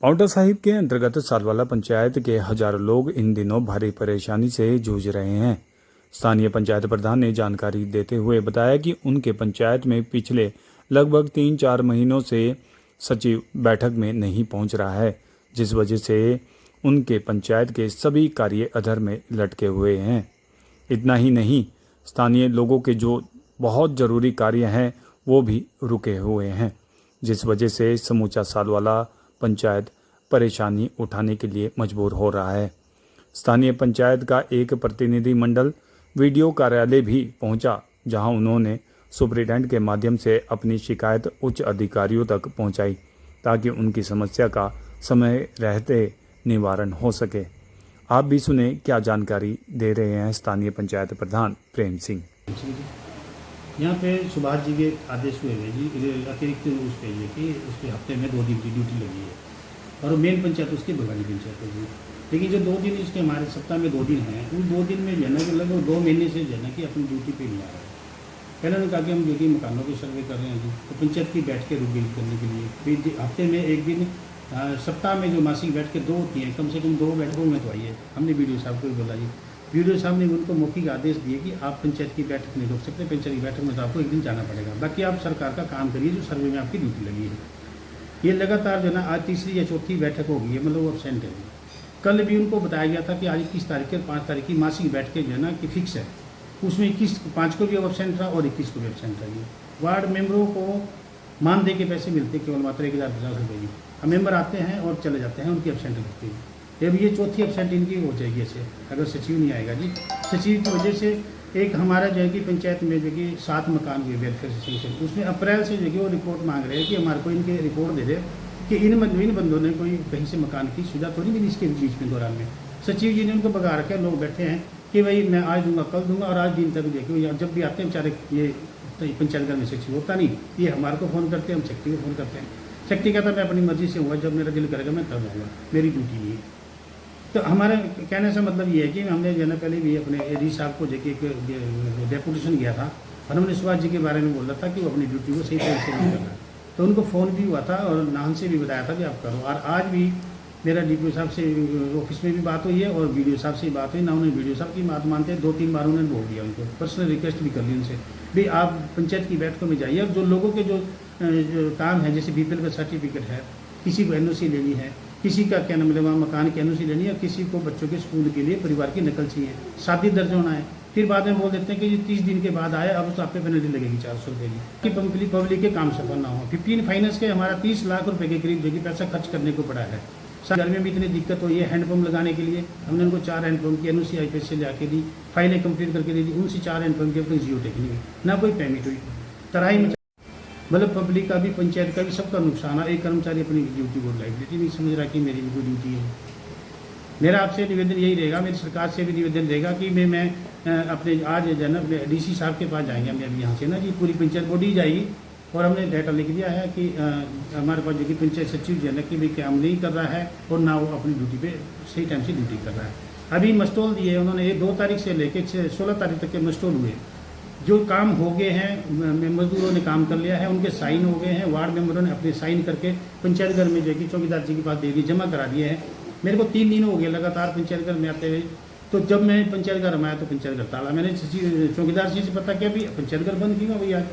पाउंटा साहिब के अंतर्गत सालवाला पंचायत के हजारों लोग इन दिनों भारी परेशानी से जूझ रहे हैं। स्थानीय पंचायत प्रधान ने जानकारी देते हुए बताया कि उनके पंचायत में पिछले लगभग 3-4 महीनों से सचिव बैठक में नहीं पहुंच रहा है, जिस वजह से उनके पंचायत के सभी कार्य अधर में लटके हुए हैं। इतना ही नहीं, स्थानीय लोगों के जो बहुत ज़रूरी कार्य हैं वो भी रुके हुए हैं, जिस वजह से समूचा सालवाला पंचायत परेशानी उठाने के लिए मजबूर हो रहा है। स्थानीय पंचायत का एक प्रतिनिधि मंडल वीडियो कार्यालय भी पहुंचा, जहां उन्होंने सुपरिटेंडेंट के माध्यम से अपनी शिकायत उच्च अधिकारियों तक पहुंचाई ताकि उनकी समस्या का समय रहते निवारण हो सके। आप भी सुने क्या जानकारी दे रहे हैं स्थानीय पंचायत प्रधान प्रेम सिंह। यहाँ पे सुभाष जी के आदेश हुए हैं जी, अतिरिक्त उस पे ये कि उसके हफ्ते में 2 दिन की ड्यूटी लगी है और मेन पंचायत उसकी भगानी पंचायत है जी। लेकिन जो 2 दिन इसके हमारे सप्ताह में 2 दिन हैं, उन 2 दिन में जो है ना कि लगभग 2 महीने से जो है ना कि अपनी ड्यूटी पे नहीं आ रहा है। पहले उन्होंने कहा कि हम जो कि मकानों के सर्वे कर रहे हैं जी, तो पंचायत की बैठ के रुक करने के लिए फिर हफ्ते में 1 दिन, सप्ताह में जो मासिक बैठ के 2 होती हैं, कम से कम 2 बैठकों में तो आइए। हमने वीडियो साहब को भी बोला जी, वीडियो साहब ने उनको मौखिक आदेश दिए कि आप पंचायत की बैठक नहीं रोक सकते, पंचायत की बैठक में तो आपको 1 दिन जाना पड़ेगा, बाकी आप सरकार का काम करिए जो सर्वे में आपकी ड्यूटी लगी है। ये लगातार जो है ना आज तीसरी या चौथी बैठक हो गई है, मतलब वो एबसेंट है। कल भी उनको बताया गया था कि आज 21 तारीख और 5 तारीख की मासिक बैठकें जो है ना कि फिक्स है, उसमें 5 को भी एबसेंट रहा और 21 को भी एबसेंट रही। वार्ड मेंबरों को मानदेय के पैसे मिलते केवल मात्र 1050 रुपये की। अब मेंबर आते हैं और चले जाते हैं, उनकी एबसेंट लगती है। अब ये चौथी एबसेंट इनकी हो जाएगी ऐसे, अगर सचिव नहीं आएगा जी। सचिव की वजह से एक हमारा जो है कि पंचायत में जो कि 7 मकान हुए वेलफेयर एसोसिएशन, उसमें अप्रैल से जो कि वो रिपोर्ट मांग रहे हैं कि हमारे को इनके रिपोर्ट दे दे कि इन बंदों ने कोई कहीं से मकान की सुविधा तो नहीं मिली इसके बीच में दौरान में। सचिव जी ने उनको भगा रखे, लोग बैठे हैं कि भाई मैं आज दूंगा, कल दूंगा, और आज दिन तक देखिए जब भी आते हैं बेचारे ये पंचायत घर में सचिव होता नहीं, ये हमारे को फ़ोन करते हैं, हम शक्ति को फ़ोन करते हैं। शक्ति कहता मैं अपनी मर्जी से हुआ, जब मेरा दिल करेगा मैं तब आऊँगा, मेरी ड्यूटी नहीं है। तो हमारे कहने से मतलब ये है कि हमने जो है ना पहले भी अपने एडी साहब को जो कि एक डेपुटेशन किया था और हमने सुभाष जी के बारे में बोला था कि वो अपनी ड्यूटी को सही तरह से नहीं कर रहा, तो उनको फ़ोन भी हुआ था और नाम से भी बताया था कि आप करो। और आज भी मेरा डीपीओ साहब से ऑफिस में भी बात हुई है और वीडियो साहब से बात हुई ना, उन्होंने वीडियो साहब की बात मानते हैं। 2-3 बार उन्होंने बोल दिया, उनको पर्सनल रिक्वेस्ट भी कर ली उनसे भाई आप पंचायत की बैठकों में जाइए। अब जो लोगों के जो काम है, जैसे बीपीएल का सर्टिफिकेट है, किसी को एनओसी लेनी है, किसी का क्या नाम है मकान की एनओसी लेनी है, किसी को बच्चों के स्कूल के लिए परिवार की नकल चाहिए, शादी दर्ज होना है, फिर बाद में बोल देते हैं कि ये 30 दिन के बाद आया, अब तो आप पे पेनल्टी लगेगी 400 रुपये की। पब्लिक के काम सफल ना हो। 15 फाइनेंस के हमारा 30 लाख रुपए के करीब जो कि पैसा खर्च करने को पड़ा है। घर में भी इतनी दिक्कत हुई है, हैंडपम्प लगाने के लिए हमने उनको 4 हैंडपम्प की एनओसी आईपीएस से लाके दी, फाइलें कंप्लीट करके दे दी, उनसे 4 हैंडपम्प की अपनी जियो टेक नहीं हुई, ना कोई पेमेंट हुई। तराई में मतलब पब्लिक का भी, पंचायत का भी, सबका नुकसान है। एक कर्मचारी अपनी ड्यूटी को लाइबिलिटी नहीं समझ रहा कि मेरी भी कोई ड्यूटी है। मेरा आपसे निवेदन यही रहेगा, मेरी सरकार से भी निवेदन रहेगा कि मैं अपने आज जो है ना अपने डीसी साहब के पास जाएंगे, हम अभी यहाँ से ना जी पूरी पंचायत बॉडी जाएगी और हमने डाटा लिख दिया है कि हमारे पास जो कि पंचायत सचिव जो है ना कि भाई काम नहीं कर रहा है और ना वो अपनी ड्यूटी पे सही टाइम से ड्यूटी कर रहा है। अभी मस्टोल दिए उन्होंने, 2 तारीख से लेकर 16 तारीख तक के मस्टोल हुए, जो काम हो गए हैं, मजदूरों ने काम कर लिया है, उनके साइन हो गए हैं, वार्ड मेंबरों ने अपने साइन करके पंचायत घर में जो कि चौकीदार जी के पास दे दिए, जमा करा दिए हैं। मेरे को 3 दिन हो गए लगातार पंचायत घर में आते हुए। तो जब मैं पंचायत घर में आया तो पंचायत घर ताला, मैंने चौकीदार जी से पता किया भी पंचायत घर बंद क्यों भैया।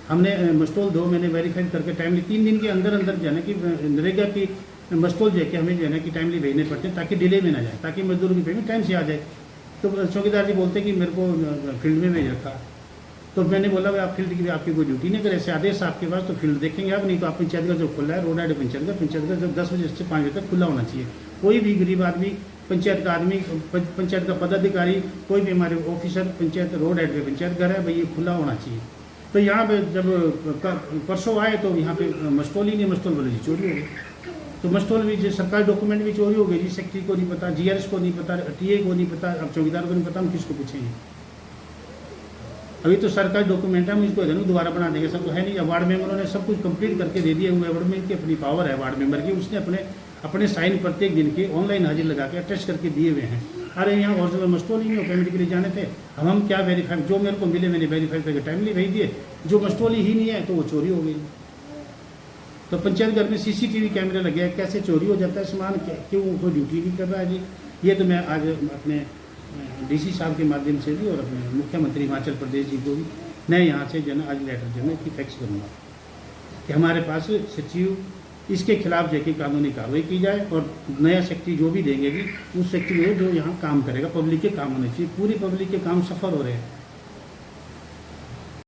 हमने मस्टोल 2 मैंने वेरीफाइड करके टाइमली 3 दिन के अंदर जो है ना कि नरेगा की मस्टोल जो है कि हमें जो है ना कि टाइमली भेजने पड़ते हैं ताकि डिले में ना जाए, ताकि मजदूरों की पेमेंट टाइम से आ जाए। तो चौकीदार जी बोलते कि मेरे को फील्ड में भेज रखा, तो मैंने बोला भाई आप फील्ड की आपकी कोई ड्यूटी नहीं करे, ऐसे आदेश आपके पास तो फील्ड देखेंगे आप, नहीं तो आप पंचायत का जो खुला है रोड एड पंचायत का जब 10 बजे से 5 बजे तक खुला होना चाहिए। कोई भी गरीब आदमी, पंचायत का आदमी, पंचायत का पदाधिकारी, कोई भी हमारे ऑफिसर, पंचायत रोड एड पे पंचायत घर है भाई, ये खुला होना चाहिए। तो यहाँ पे जब परसों आए तो यहाँ पे मस्टोल ही नहीं, मस्टोल बोले जी चोरी हो गई। तो मस्टोल भी जो सरकारी डॉक्यूमेंट भी चोरी हो गई जी, सेक्रेटरी को नहीं पता, जीआरएस को नहीं पता, टीए को नहीं पता, अब चौकीदार को नहीं पता, हम किसको पूछेंगे। अभी तो सरकारी डॉक्यूमेंट है, हम इसको दोबारा बना देंगे, सब तो है नहीं। वार्ड मेंबरों ने सब कुछ कंप्लीट करके दे दिया, वार्ड मेंबर की अपनी पावर है, वार्ड मेंबर की, उसने अपने साइन प्रत्येक दिन के ऑनलाइन हाजिर लगा के अटेस्ट करके दिए हुए हैं। अरे यहाँ ओरिजिनल मस्टोल ही नहीं हो, पेमेंट के लिए जाने थे, हम क्या वेरीफाई, जो मेरे को मिले मैंने वेरीफाई करके टाइमली भेज दिए, जो मस्टोल ही नहीं है तो वो चोरी हो गई। तो पंचायत घर में सीसीटीवी कैमरे लगे हैं, कैसे चोरी हो जाता है सामान, क्यों कोई ड्यूटी नहीं कर रहा है जी। ये तो मैं आज अपने डीसी साहब के माध्यम से भी और अपने मुख्यमंत्री हिमाचल प्रदेश जी को भी मैं यहाँ से जो है आज लेटर जो है कि फैक्स करूँगा कि हमारे पास सचिव इसके खिलाफ जो कि कानूनी कार्रवाई की जाए और नया सेक्रेटरी जो भी देंगे भी उस सेक्रेटरी को जो यहाँ काम करेगा, पब्लिक के काम होने चाहिए। पूरी पब्लिक के काम सफल हो रहे हैं।